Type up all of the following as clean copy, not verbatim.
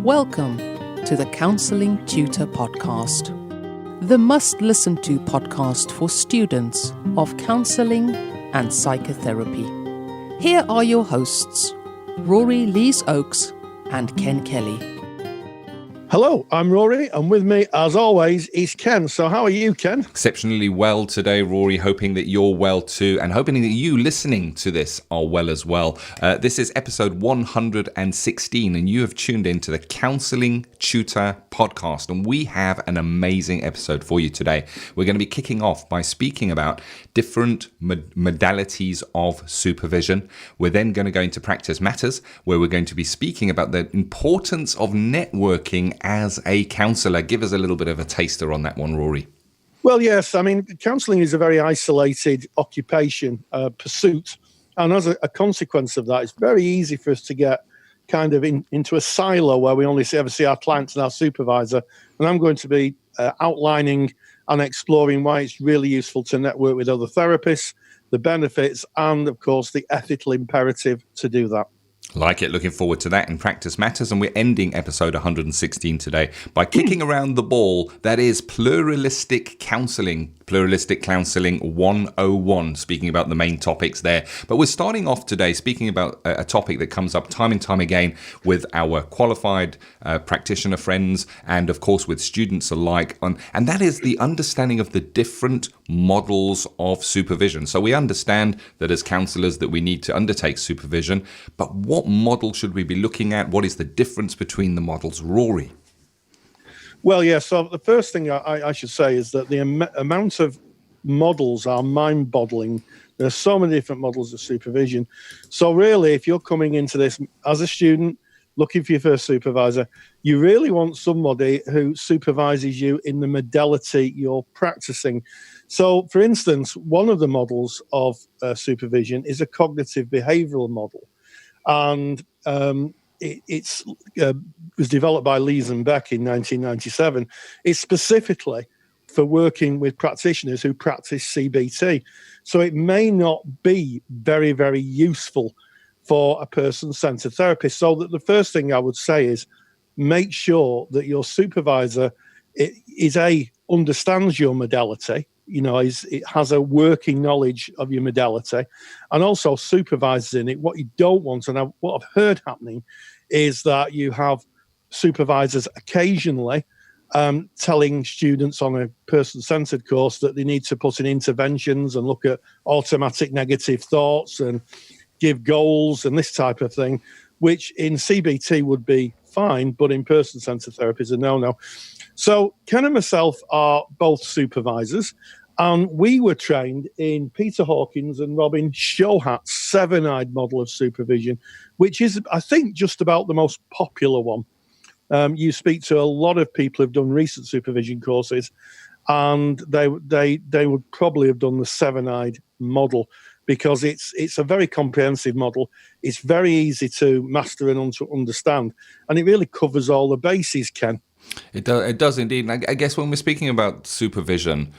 Welcome to the Counselling Tutor Podcast, the must-listen-to podcast for students of counselling and psychotherapy. Here are your hosts, Rory Lees-Oakes and Ken Kelly. Hello, I'm Rory, and with me, as always, is Ken. So how are you, Ken? Exceptionally well today, Rory, hoping that you're well too, and hoping that you listening to this are well as well. This is episode 116, and you have tuned in to the Counselling Tutor Podcast, and we have an amazing episode for you today. We're going to be kicking off by speaking about different modalities of supervision. We're then going to go into Practice Matters, where we're going to be speaking about the importance of networking as a counsellor. Give us a little bit of a taster on that one, Rory. Well, yes. I mean, counselling is a very isolated occupation, pursuit. And as a consequence of that, it's very easy for us to get kind of into a silo where we only ever see our clients and our supervisor. And I'm going to be outlining and exploring why it's really useful to network with other therapists, the benefits, and, of course, the ethical imperative to do that. Like it, looking forward to that in Practice Matters. And we're ending episode 116 today by kicking around the ball. That is Pluralistic Counselling 101, speaking about the main topics there. But we're starting off today speaking about a topic that comes up time and time again with our qualified practitioner friends and, of course, with students alike. And that is the understanding of the different models of supervision. So we understand that as counsellors that we need to undertake supervision, but what model should we be looking at? What is the difference between the models, Rory? Well, yeah, so the first thing I should say is that the amount of models are mind-boggling. There are so many different models of supervision. So really, if you're coming into this as a student, looking for your first supervisor, you really want somebody who supervises you in the modality you're practicing. So, for instance, one of the models of supervision is a cognitive behavioural model. And it was developed by Lees and Beck in 1997. It's specifically for working with practitioners who practice CBT. So it may not be very, very useful for a person-centered therapist. So that the first thing I would say is make sure that your supervisor understands your modality, it has a working knowledge of your modality, and also supervises in it. What you don't want, and what I've heard happening, is that you have supervisors occasionally telling students on a person-centered course that they need to put in interventions and look at automatic negative thoughts and give goals and this type of thing, which in CBT would be fine, but in person-centered therapy is a no-no. So Ken and myself are both supervisors, and we were trained in Peter Hawkins and Robin Shohat's seven-eyed model of supervision, which is, I think, just about the most popular one. You speak to a lot of people who've done recent supervision courses, and they would probably have done the seven-eyed model because it's a very comprehensive model. It's very easy to master and understand, and it really covers all the bases, Ken. It does indeed. And I guess when we're speaking about supervision,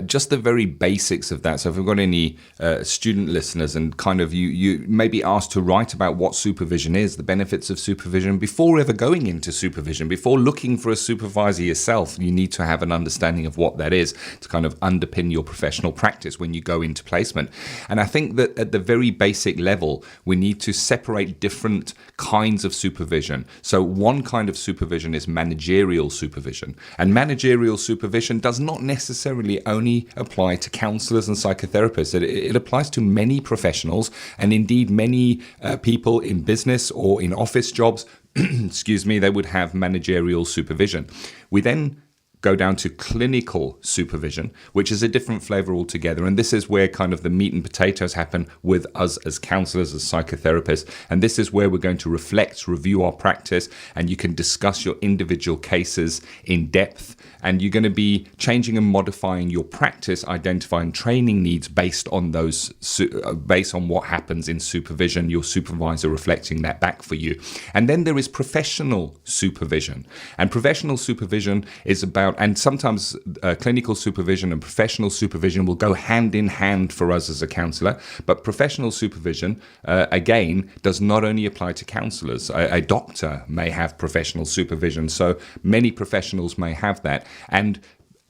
just the very basics of that. So if we've got any student listeners and kind of you may be asked to write about what supervision is, the benefits of supervision, before ever going into supervision, before looking for a supervisor yourself, you need to have an understanding of what that is to kind of underpin your professional practice when you go into placement. And I think that at the very basic level, we need to separate different kinds of supervision. So one kind of supervision is managerial supervision. And managerial supervision does not necessarily only apply to counsellors and psychotherapists. It applies to many professionals and indeed many people in business or in office jobs. They would have managerial supervision. We then go down to clinical supervision, which is a different flavor altogether. And this is where kind of the meat and potatoes happen with us as counselors, as psychotherapists. And this is where we're going to reflect, review our practice, and you can discuss your individual cases in depth. And you're going to be changing and modifying your practice, identifying training needs based on what happens in supervision, your supervisor reflecting that back for you. And then there is professional supervision. And professional supervision is about about, and sometimes clinical supervision and professional supervision will go hand in hand for us as a counsellor. But professional supervision, again, does not only apply to counsellors. A doctor may have professional supervision, so many professionals may have that. And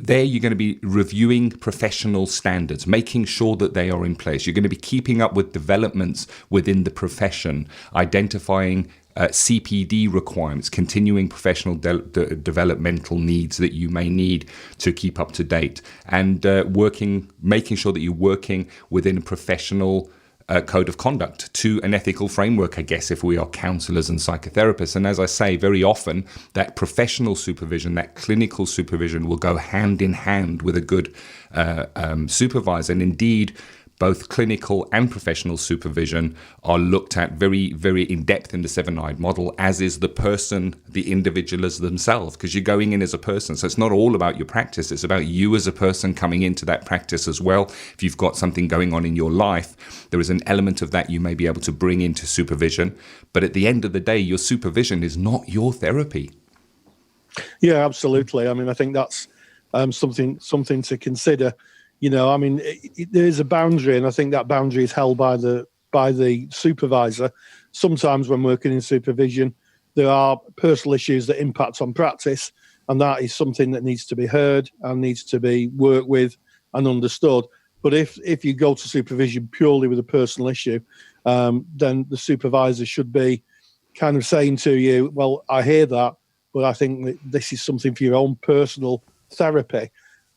there you're going to be reviewing professional standards, making sure that they are in place. You're going to be keeping up with developments within the profession, identifying CPD requirements, continuing professional developmental needs that you may need to keep up to date, and making sure that you're working within a professional code of conduct to an ethical framework, I guess, if we are counsellors and psychotherapists. And as I say, very often that professional supervision, that clinical supervision will go hand in hand with a good supervisor. And indeed, both clinical and professional supervision are looked at very, very in depth in the 7-eyed model, as is the person, the individual as themselves, because you're going in as a person. So it's not all about your practice. It's about you as a person coming into that practice as well. If you've got something going on in your life, there is an element of that you may be able to bring into supervision. But at the end of the day, your supervision is not your therapy. Yeah, absolutely. I mean, I think that's something to consider. You know, I mean, there is a boundary, and I think that boundary is held by the supervisor. Sometimes when working in supervision, there are personal issues that impact on practice, and that is something that needs to be heard and needs to be worked with and understood. But if you go to supervision purely with a personal issue, then the supervisor should be kind of saying to you, well, I hear that, but I think that this is something for your own personal therapy.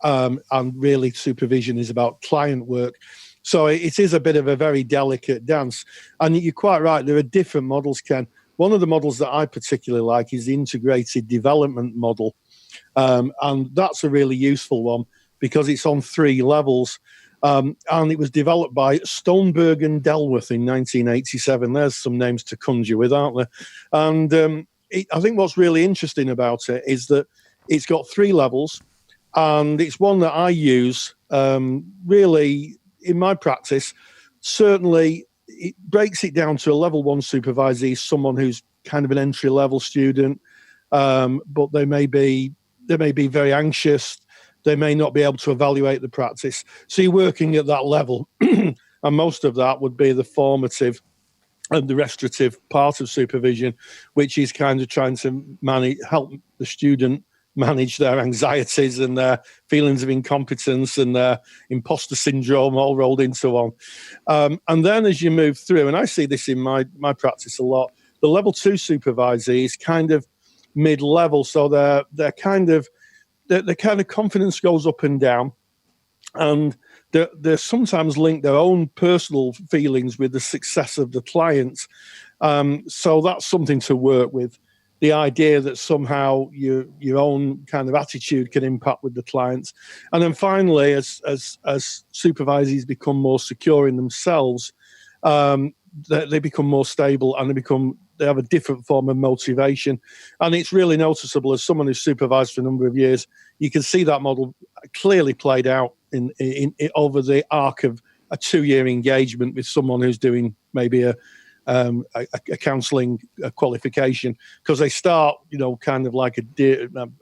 And really supervision is about client work. So it is a bit of a very delicate dance. And you're quite right, there are different models, Ken. One of the models that I particularly like is the integrated development model. And that's a really useful one because it's on 3 levels. And it was developed by Stoneberg and Delworth in 1987. There's some names to conjure with, aren't there? And I think what's really interesting about it is that it's got 3 levels. And it's one that I use really in my practice. Certainly, it breaks it down to a level 1 supervisee, someone who's kind of an entry-level student, but they may be very anxious. They may not be able to evaluate the practice. So you're working at that level, and most of that would be the formative and the restorative part of supervision, which is kind of trying to help the student manage their anxieties and their feelings of incompetence and their imposter syndrome all rolled into one. And then as you move through, and I see this in my practice a lot, the level 2 supervisee is kind of mid-level. So their kind of confidence goes up and down. And they sometimes link their own personal feelings with the success of the client. So that's something to work with. The idea that somehow your own kind of attitude can impact with the clients. And then finally, as supervisees become more secure in themselves, they become more stable and they have a different form of motivation. And it's really noticeable as someone who's supervised for a number of years, you can see that model clearly played out in over the arc of a 2-year engagement with someone who's doing maybe a counselling qualification, because they start, kind of like a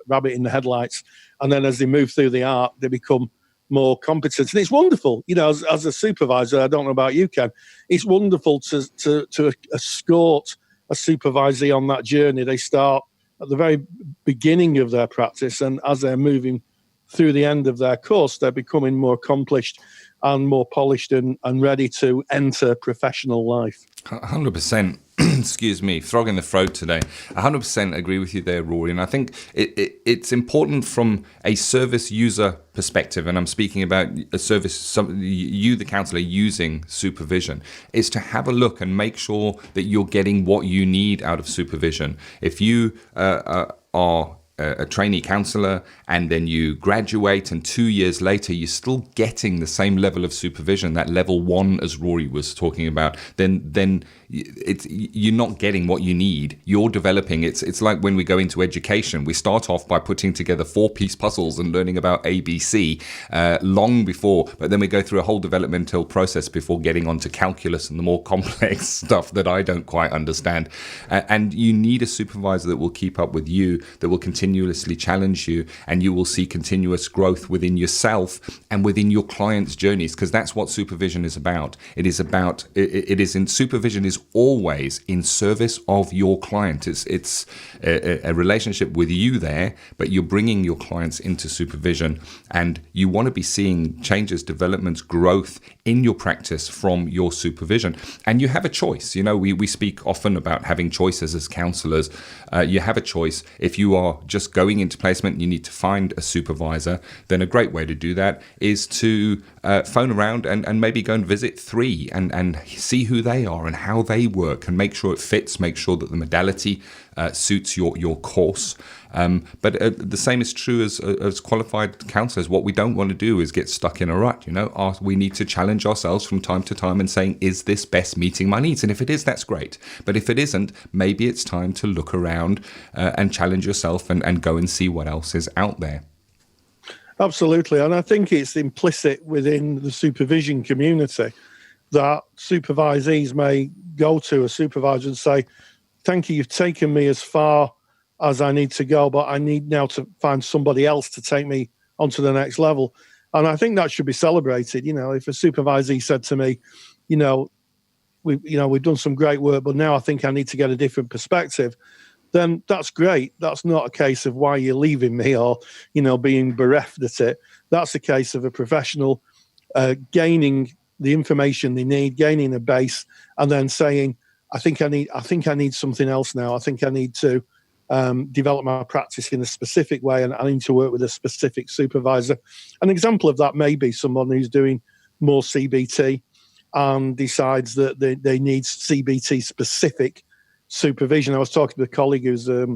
rabbit in the headlights, and then as they move through the arc, they become more competent. And it's wonderful, as a supervisor. I don't know about you, Ken. It's wonderful to escort a supervisee on that journey. They start at the very beginning of their practice, and as they're moving through the end of their course, they're becoming more accomplished and more polished and ready to enter professional life. 100%. Excuse me, frog in the throat today. 100% agree with you there, Rory. And I think it's important from a service user perspective, and I'm speaking about a service, you, the counsellor, using supervision, is to have a look and make sure that you're getting what you need out of supervision. If you are a trainee counsellor and then you graduate and 2 years later you're still getting the same level of supervision, that level 1 as Rory was talking about, then you're not getting what you need. You're developing. It's like when we go into education, we start off by putting together 4-piece puzzles and learning about ABC long before, but then we go through a whole developmental process before getting onto calculus and the more complex stuff that I don't quite understand. And you need a supervisor that will keep up with you, that will continuously challenge you, and you will see continuous growth within yourself and within your client's journeys, because that's what supervision is about. Supervision is always in service of your client. It's a relationship with you there, but you're bringing your clients into supervision, and you want to be seeing changes, developments, growth in your practice from your supervision. And you have a choice. We speak often about having choices as counsellors. You have a choice. If you are just going into placement and you need to find a supervisor, then a great way to do that is to phone around and maybe go and visit 3 and see who they are and how they work, and make sure it fits, make sure that the modality suits your course. But the same is true as qualified counsellors. What we don't want to do is get stuck in a rut. We need to challenge ourselves from time to time and saying, is this best meeting my needs? And if it is, that's great. But if it isn't, maybe it's time to look around and challenge yourself and go and see what else is out there. Absolutely. And I think it's implicit within the supervision community that supervisees may go to a supervisor and say, thank you, you've taken me as far as I need to go, but I need now to find somebody else to take me onto the next level. And I think that should be celebrated. If a supervisee said to me, we've done some great work, but now I think I need to get a different perspective, then that's great. That's not a case of why you're leaving me or, being bereft at it. That's a case of a professional gaining the information they need, gaining a base, and then saying, I think I need something else now. I think I need to develop my practice in a specific way, and I need to work with a specific supervisor. An example of that may be someone who's doing more CBT and decides that they need CBT specific supervision. I was talking to a colleague who's a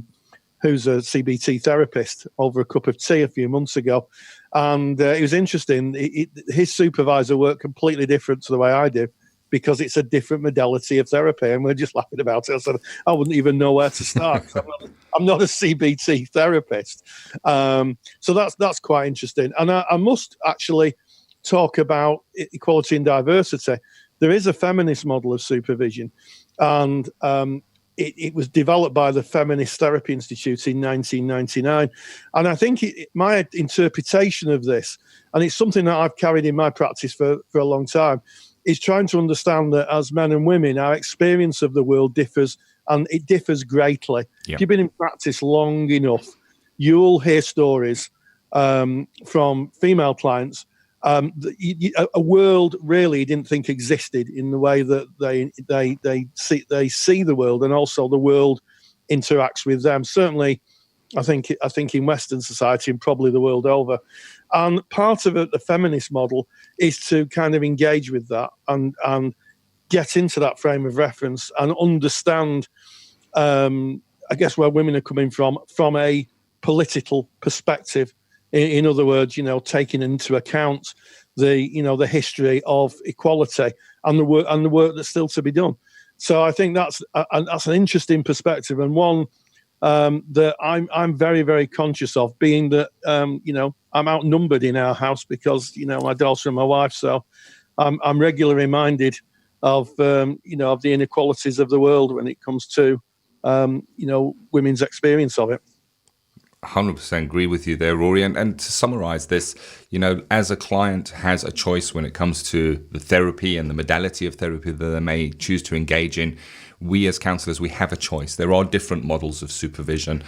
CBT therapist over a cup of tea a few months ago, and it was interesting. His supervisor worked completely different to the way I did, because it's a different modality of therapy, and we're just laughing about it. I said, I wouldn't even know where to start. I'm not a CBT therapist. So that's quite interesting. And I must actually talk about equality and diversity. There is a feminist model of supervision, and it was developed by the Feminist Therapy Institute in 1999. And I think my interpretation of this, and it's something that I've carried in my practice for a long time, is trying to understand that as men and women, our experience of the world differs, and it differs greatly. Yeah. If you've been in practice long enough, you'll hear stories from female clients, a world really didn't think existed in the way that they see the world, and also the world interacts with them. Certainly, I think in Western society and probably the world over. And part of the feminist model is to kind of engage with that and get into that frame of reference and understand, I guess, where women are coming from a political perspective. In other words, taking into account the history of equality and the work that's still to be done. So I think that's an interesting perspective, and one that I'm very, very conscious of, being that I'm outnumbered in our house because my daughter and my wife. So I'm regularly reminded of of the inequalities of the world when it comes to women's experience of it. 100% agree with you there, Rory. And to summarize this, as a client has a choice when it comes to the therapy and the modality of therapy that they may choose to engage in, we as counsellors, we have a choice. There are different models of supervision.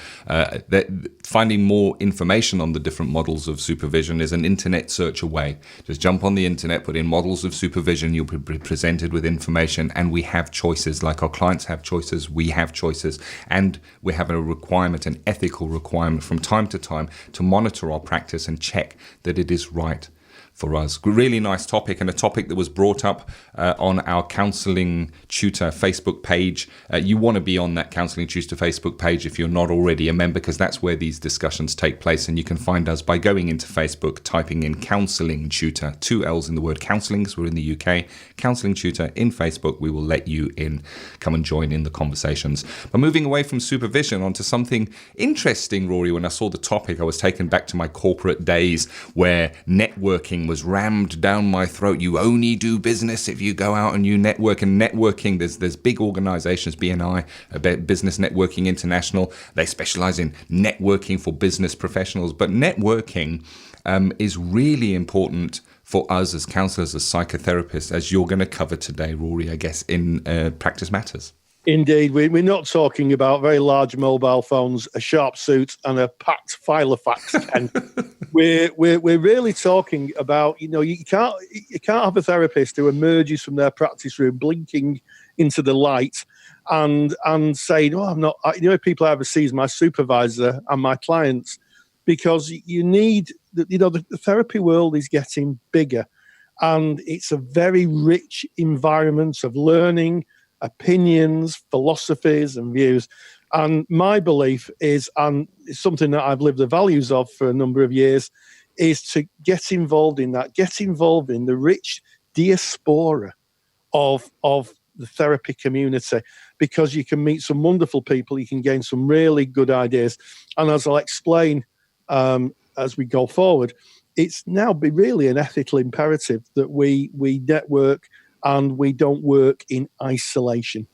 Finding more information on the different models of supervision is an internet search away. Just jump on the internet, put in models of supervision, you'll be presented with information, and we have choices. Like our clients have choices, we have choices, and we have a requirement, an ethical requirement from time to time to monitor our practice and check that it is right. for us. Really nice topic, and a topic that was brought up on our Counselling Tutor Facebook page. You want to be on that Counselling Tutor Facebook page if you're not already a member, because that's where these discussions take place. And you can find us by going into Facebook, typing in Counselling Tutor, 2 L's in the word counselling, because we're in the UK. Counselling Tutor in Facebook. We will let you in. Come and join in the conversations. But moving away from supervision onto something interesting, Rory, when I saw the topic, I was taken back to my corporate days where networking was rammed down my throat. You only do business if you go out and you network. And networking, there's big organizations, BNI, Business Networking International. They specialize in networking for business professionals. But networking is really important for us as counsellors, as psychotherapists, as you're going to cover today, Rory, I guess, in Practice Matters. Indeed, we're not talking about very large mobile phones, a sharp suit, and a packed file of facts. And we're really talking about, you can't have a therapist who emerges from their practice room blinking into the light and saying, "Oh, I'm not." People I ever see as my supervisor and my clients, because you need, the therapy world is getting bigger, and it's a very rich environment of learning, opinions, philosophies and views. And my belief is, and it's something that I've lived the values of for a number of years, is to get involved in that, get involved in the rich diaspora of the therapy community, because you can meet some wonderful people, you can gain some really good ideas. And as I'll explain as we go forward, it's now really an ethical imperative that we network and we don't work in isolation.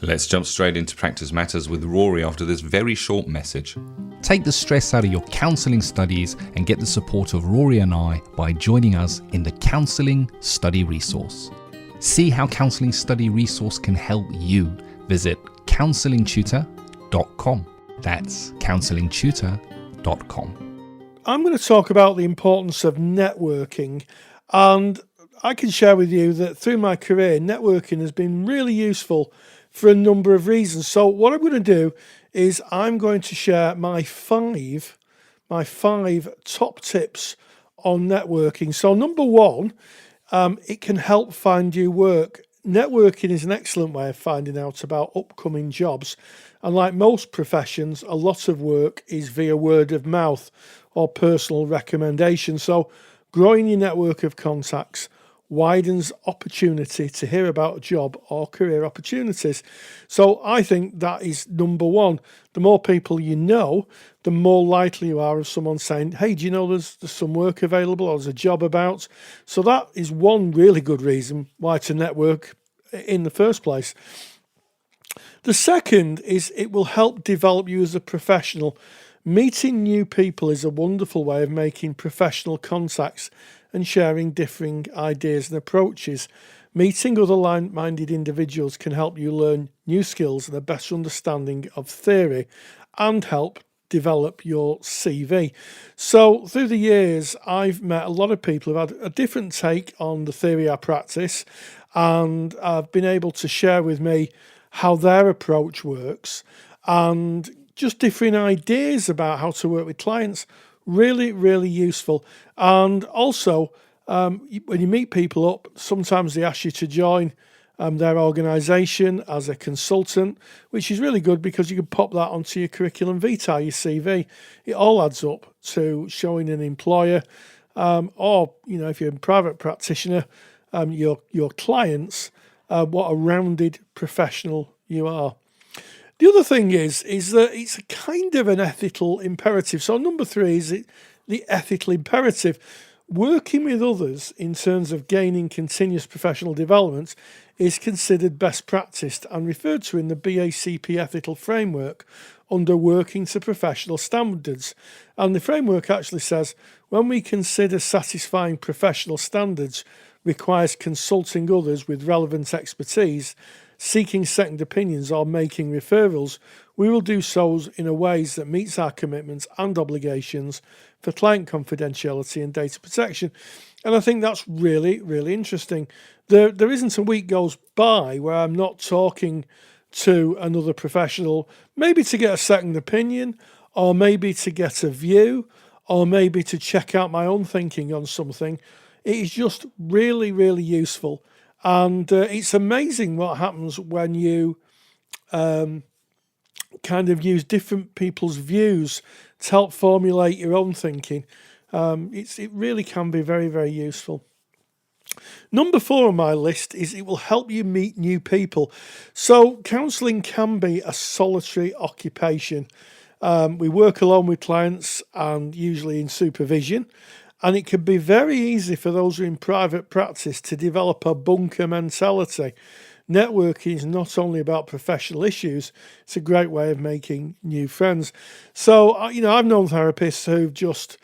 Let's jump straight into Practice Matters with Rory after this very short message. Take the stress out of your counselling studies and get the support of Rory and I by joining us in the Counselling Study Resource. See how Counselling Study Resource can help you. Visit counsellingtutor.com. That's counsellingtutor.com. I'm going to talk about the importance of networking, and I can share with you that through my career, networking has been really useful for a number of reasons. So what I'm going to do is I'm going to share my five top tips on networking. So number one, it can help find you work. Networking is an excellent way of finding out about upcoming jobs. And like most professions, a lot of work is via word of mouth or personal recommendation. So growing your network of contacts widens opportunity to hear about a job or career opportunities. So I think that is number one. The more people you know, the more likely you are of someone saying, "Hey, do you know there's some work available or there's a job about?" So that is one really good reason why to network in the first place. The second is it will help develop you as a professional. Meeting new people is a wonderful way of making professional contacts and sharing differing ideas and approaches. Meeting other like-minded individuals can help you learn new skills and a better understanding of theory and help develop your CV. So through the years, I've met a lot of people who have had a different take on the theory I practice, and have been able to share with me how their approach works and just differing ideas about how to work with clients. Really, really useful. And also, when you meet people up, sometimes they ask you to join their organisation as a consultant, which is really good because you can pop that onto your curriculum vitae, your CV. It all adds up to showing an employer, or if you're a private practitioner, your clients, what a rounded professional you are. The other thing is that it's a kind of an ethical imperative. So number three is the ethical imperative. Working with others in terms of gaining continuous professional development is considered best practice and referred to in the BACP ethical framework under working to professional standards. And the framework actually says, when we consider satisfying professional standards requires consulting others with relevant expertise, seeking second opinions or making referrals, we will do so in a ways that meets our commitments and obligations for client confidentiality and data protection. And I think that's really, really interesting. There isn't a week goes by where I'm not talking to another professional, maybe to get a second opinion, or maybe to get a view, or maybe to check out my own thinking on something, it is just really, really useful. And it's amazing what happens when you kind of use different people's views to help formulate your own thinking. It really can be very, very useful. Number 4 on my list is it will help you meet new people. So counselling can be a solitary occupation. We work alone with clients and usually in supervision, and it can be very easy for those who are in private practice to develop a bunker mentality. Networking is not only about professional issues, it's a great way of making new friends. So, I've known therapists who've just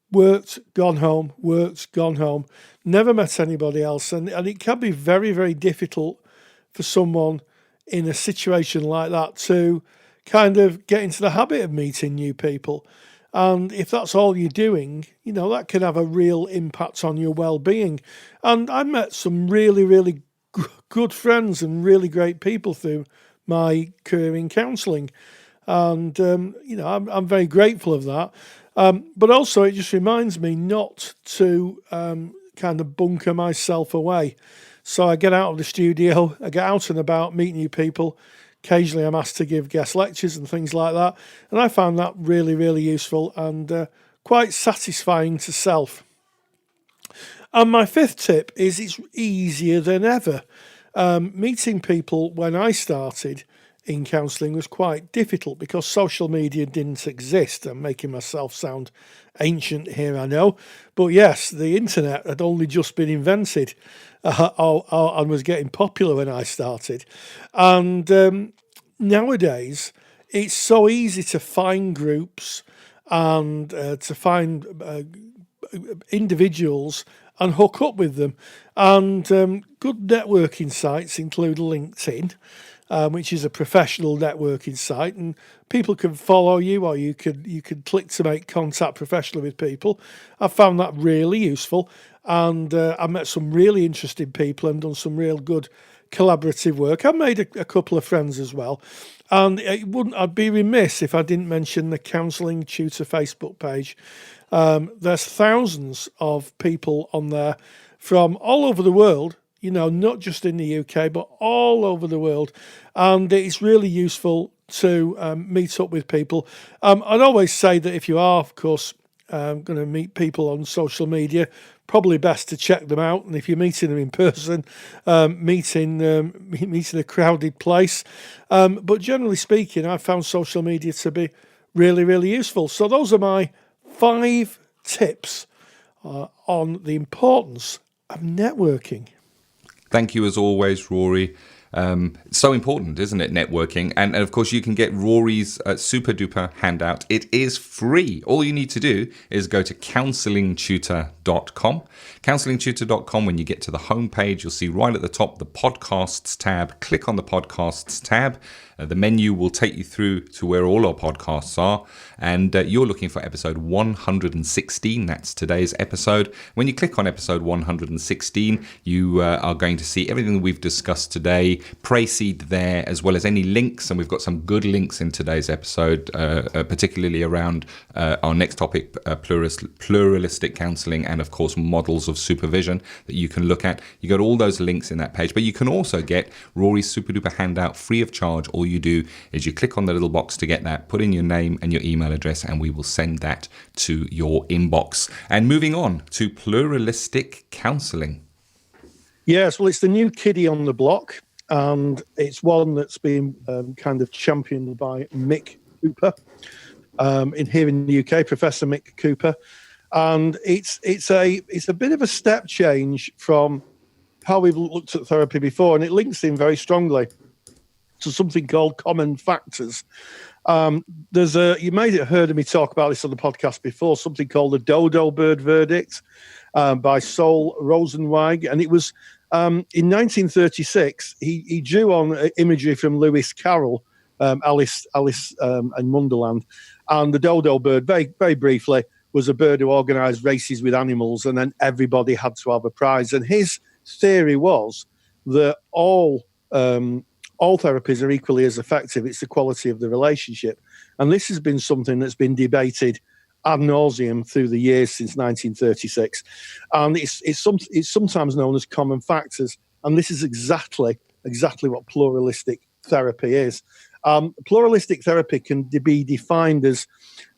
worked, gone home, never met anybody else. And it can be very, very difficult for someone in a situation like that to kind of get into the habit of meeting new people. And if that's all you're doing, that can have a real impact on your well-being. And I met some really, really good friends and really great people through my career in counselling. And, I'm very grateful of that. But also it just reminds me not to kind of bunker myself away. So I get out of the studio, I get out and about, meet new people. Occasionally I'm asked to give guest lectures and things like that. And I found that really, really useful and quite satisfying to self. And my 5th tip is it's easier than ever. Meeting people when I started in counselling was quite difficult because social media didn't exist. I'm making myself sound ancient here, I know. But yes, the internet had only just been invented and was getting popular when I started. And nowadays, it's so easy to find groups and to find individuals and hook up with them. And good networking sites include LinkedIn, which is a professional networking site, and people can follow you, or you could click to make contact professionally with people. I found that really useful, and I met some really interesting people and done some real good collaborative work. I made a couple of friends as well, and I'd be remiss if I didn't mention the Counselling Tutor Facebook page. There's thousands of people on there from all over the world, not just in the UK, but all over the world. And it's really useful to meet up with people. I'd always say that if you are, of course, going to meet people on social media, probably best to check them out. And if you're meeting them in person, meeting a crowded place. But generally speaking, I found social media to be really, really useful. So those are my 5 tips on the importance of networking. Thank you as always, Rory. So important, isn't it, networking? And of course, you can get Rory's super duper handout. It is free. All you need to do is go to counsellingtutor.com. Counsellingtutor.com, when you get to the homepage, you'll see right at the top the podcasts tab. Click on the podcasts tab. The menu will take you through to where all our podcasts are, and you're looking for episode 116. That's today's episode. When you click on episode 116, you are going to see everything that we've discussed today, pre-seed there, as well as any links, and we've got some good links in today's episode, particularly around our next topic, pluralistic counselling, and of course models of supervision that you can look at. You got all those links in that page, but you can also get Rory's super duper handout free of charge. All you do is you click on the little box to get that, put in your name and your email address, and we will send that to your inbox. And moving on to pluralistic counselling. Yes, well, it's the new kiddie on the block, and it's one that's been kind of championed by Mick Cooper here in the UK, Professor Mick Cooper. And it's a bit of a step change from how we've looked at therapy before, and it links in very strongly to something called common factors. You may have heard me talk about this on the podcast before, something called the dodo bird verdict by Sol Rosenweig. And it was in 1936, he drew on imagery from Lewis Carroll, Alice and Wonderland. And the dodo bird, very, very briefly, was a bird who organised races with animals, and then everybody had to have a prize. And his theory was that all therapies are equally as effective. It's the quality of the relationship. And this has been something that's been debated ad nauseum through the years since 1936. And it's sometimes known as common factors. And this is exactly what pluralistic therapy is. Pluralistic therapy can be defined as,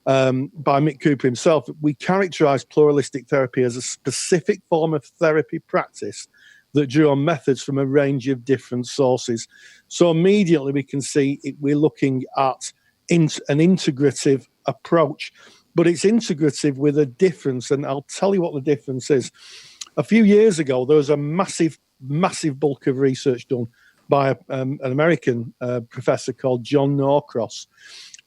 by Mick Cooper himself, we characterize pluralistic therapy as a specific form of therapy practice that drew on methods from a range of different sources. So immediately we can see we're looking at an integrative approach, but it's integrative with a difference, and I'll tell you what the difference is. A few years ago, there was a massive bulk of research done by an American professor called John Norcross,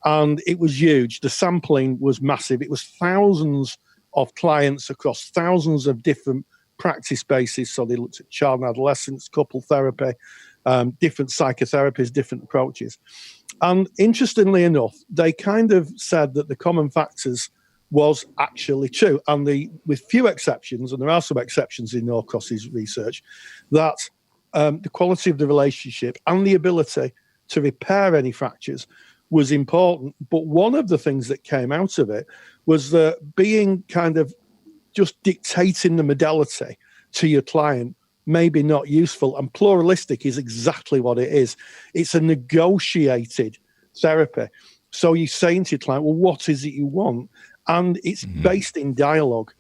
and it was huge. The sampling was massive. It was thousands of clients across thousands of different practice bases. So they looked at child and adolescents, couple therapy, different psychotherapies, different approaches. And interestingly enough, they kind of said that the common factors was actually true. And with few exceptions, and there are some exceptions in Norcross's research, that the quality of the relationship and the ability to repair any fractures was important. But one of the things that came out of it was that being kind of just dictating the modality to your client maybe not useful. And pluralistic is exactly what it is. It's a negotiated therapy. So you're saying to your client, well, what is it you want? And it's based in dialogue.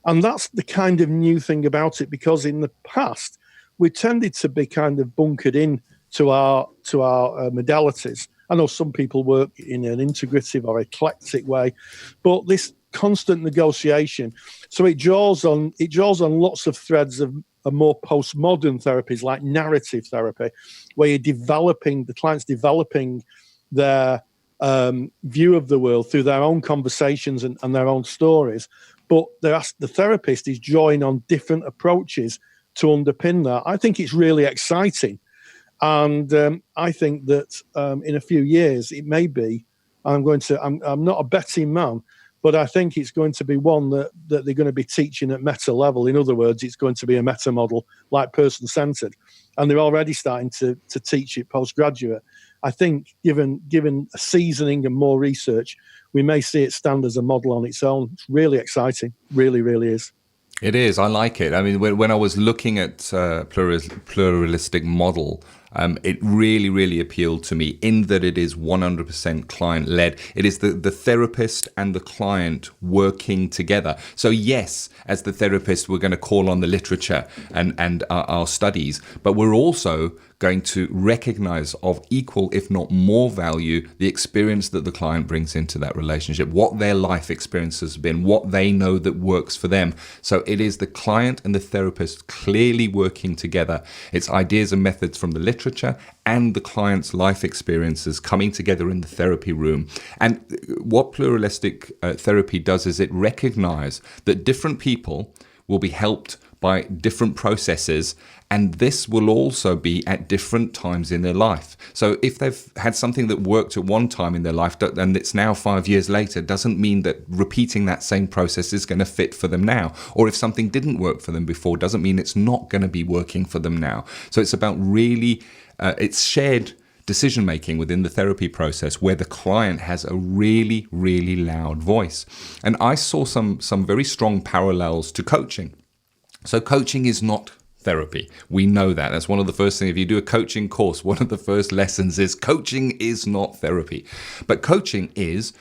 And that's the kind of new thing about it, because in the past, we tended to be kind of bunkered in to our modalities. I know some people work in an integrative or eclectic way, but this constant negotiation, so it draws on lots of threads of more postmodern therapies like narrative therapy, where the client's developing their view of the world through their own conversations and their own stories. But the therapist is drawing on different approaches to underpin that. I think it's really exciting. And I think that in a few years, it may be, I'm not a betting man, but I think it's going to be one that they're going to be teaching at meta level. In other words, it's going to be a meta model like person-centered. And they're already starting to teach it postgraduate. I think given a seasoning and more research, we may see it stand as a model on its own. It's really exciting. Really, really is. It is. I like it. I mean, when I was looking at pluralistic model, it really, really appealed to me in that it is 100% client-led. It is the therapist and the client working together. So yes, as the therapist, we're going to call on the literature and our studies, but we're also going to recognize of equal, if not more value, the experience that the client brings into that relationship, what their life experience has been, what they know that works for them. So it is the client and the therapist clearly working together. It's ideas and methods from the literature and the client's life experiences coming together in the therapy room. And what pluralistic therapy does is it recognizes that different people will be helped by different processes, and this will also be at different times in their life. So if they've had something that worked at one time in their life and it's now 5 years later, doesn't mean that repeating that same process is going to fit for them now. Or if something didn't work for them before, doesn't mean it's not going to be working for them now. So it's about really, it's shared decision making within the therapy process where the client has a really, really loud voice. And I saw some very strong parallels to coaching. So coaching is not therapy. We know that. That's one of the first things. If you do a coaching course, one of the first lessons is coaching is not therapy. But coaching is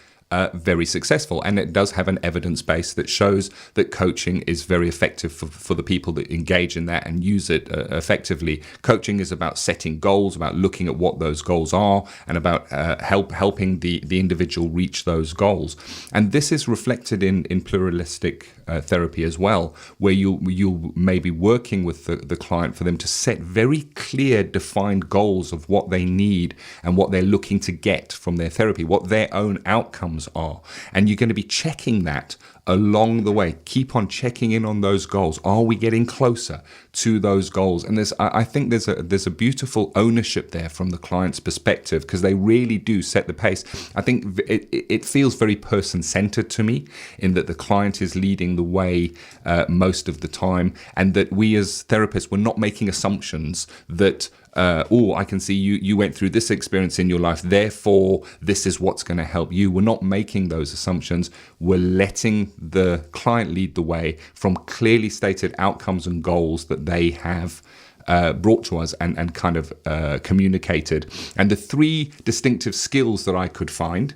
very successful, and it does have an evidence base that shows that coaching is very effective for the people that engage in that and use it effectively. Coaching is about setting goals, about looking at what those goals are, and about helping the individual reach those goals. And this is reflected in pluralistic therapy as well, where you may be working with the client for them to set very clear, defined goals of what they need and what they're looking to get from their therapy, what their own outcomes are. And you're going to be checking that along the way, keep on checking in on those goals. Are we getting closer to those goals? And I think there's a beautiful ownership there from the client's perspective, because they really do set the pace. I think it feels very person-centered to me, in that the client is leading the way most of the time, and that we as therapists, we're not making assumptions that I can see you went through this experience in your life, therefore this is what's going to help you. We're not making those assumptions. We're letting the client lead the way from clearly stated outcomes and goals that they have brought to us and kind of communicated. And the three distinctive skills that I could find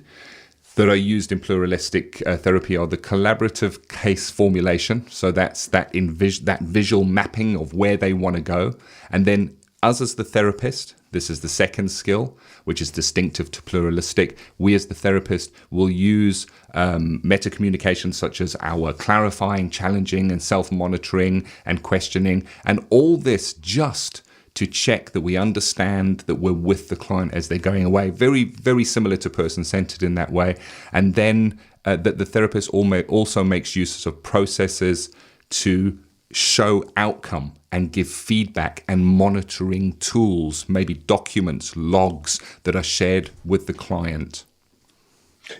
that are used in pluralistic therapy are the collaborative case formulation. So that's that visual mapping of where they want to go. And then us as the therapist, this is the second skill, which is distinctive to pluralistic. We as the therapist will use meta-communication, such as our clarifying, challenging, and self-monitoring and questioning. And all this just to check that we understand that we're with the client as they're going away. Very, very similar to person-centered in that way. And then that the therapist also makes use of processes to show outcome and give feedback and monitoring tools, maybe documents, logs that are shared with the client.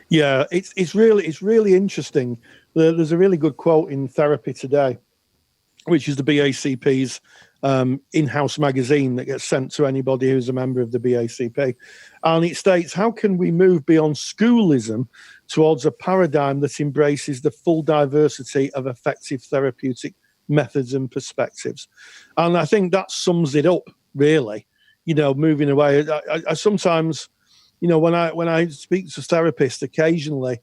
Yeah, it's really interesting. There's a really good quote in Therapy Today, which is the BACP's in-house magazine that gets sent to anybody who's a member of the BACP. And it states, how can we move beyond schoolism towards a paradigm that embraces the full diversity of effective therapeutic methods and perspectives? And I think that sums it up, really. Moving away. I sometimes, when I speak to therapists occasionally,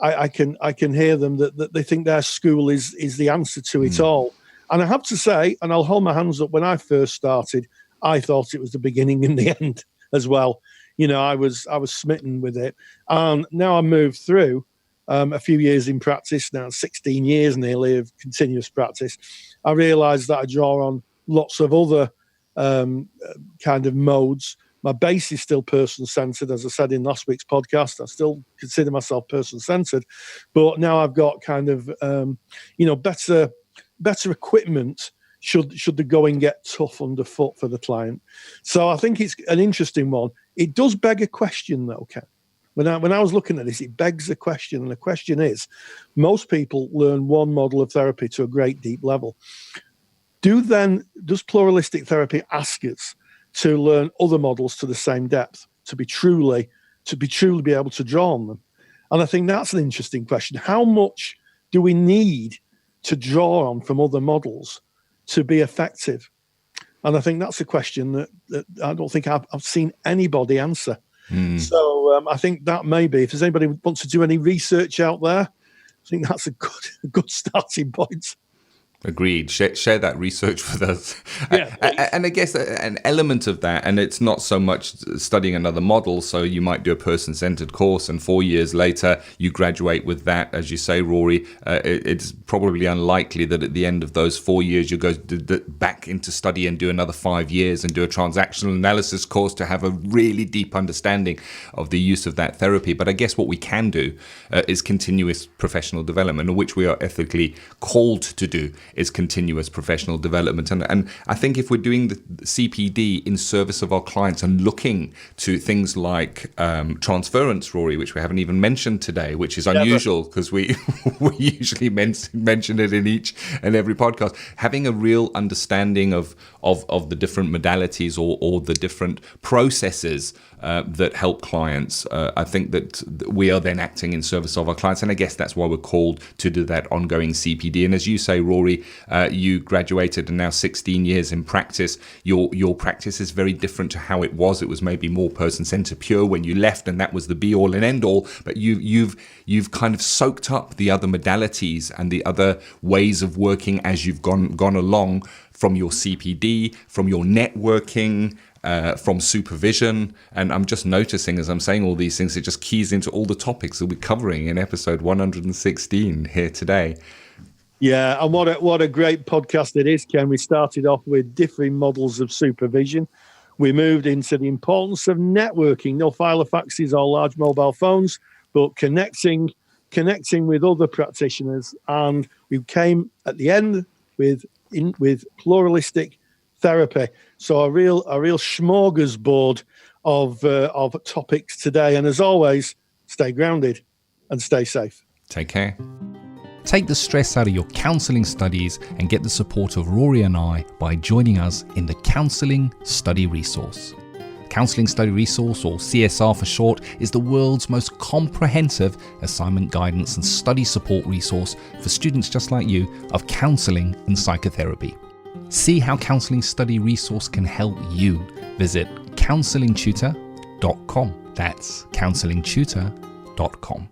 I can hear them that they think their school is the answer to it all. And I have to say, and I'll hold my hands up, when I first started, I thought it was the beginning and the end as well. I was smitten with it. And now I moved through a few years in practice, now 16 years nearly of continuous practice, I realised that I draw on lots of other kind of modes. My base is still person-centred, as I said in last week's podcast. I still consider myself person-centred, but now I've got kind of better equipment should the going get tough underfoot for the client. So I think it's an interesting one. It does beg a question, though, Ken. When I was looking at this, it begs a question, and the question is, most people learn one model of therapy to a great deep level. Does pluralistic therapy ask us to learn other models to the same depth, to be truly be able to draw on them? And I think that's an interesting question. How much do we need to draw on from other models to be effective? And I think that's a question that I don't think I've seen anybody answer. So I think that maybe, if there's anybody who wants to do any research out there, I think that's a good starting point. Agreed. Share that research with us. Yeah, and I guess an element of that, and it's not so much studying another model, so you might do a person-centered course and 4 years later you graduate with that, as you say, Rory. It's probably unlikely that at the end of those 4 years you go back into study and do another 5 years and do a transactional analysis course to have a really deep understanding of the use of that therapy. But I guess what we can do is continuous professional development, which we are ethically called to do, is continuous professional development. And I think if we're doing the CPD in service of our clients and looking to things like transference, Rory, which we haven't even mentioned today, which is unusual because we usually mention it in each and every podcast, having a real understanding of the different modalities or the different processes that help clients, I think that we are then acting in service of our clients. And I guess that's why we're called to do that ongoing CPD. And as you say, Rory, you graduated and now 16 years in practice. Your practice is very different to how it was. It was maybe more person-centered pure when you left, and that was the be-all and end-all. But you've kind of soaked up the other modalities and the other ways of working as you've gone along, from your CPD, from your networking, from supervision. And I'm just noticing as I'm saying all these things, it just keys into all the topics that we're covering in episode 116 here today. Yeah, and what a great podcast it is, Ken. We started off with differing models of supervision. We moved into the importance of networking, no filofaxes or large mobile phones, but connecting, connecting with other practitioners, and we came at the end with pluralistic therapy. So a real smorgasbord of topics today. And as always, stay grounded and stay safe. Take care. Take the stress out of your counselling studies and get the support of Rory and I by joining us in the Counselling Study Resource. Counselling Study Resource, or CSR for short, is the world's most comprehensive assignment guidance and study support resource for students just like you of counselling and psychotherapy. See how Counselling Study Resource can help you. Visit counsellingtutor.com. That's counsellingtutor.com.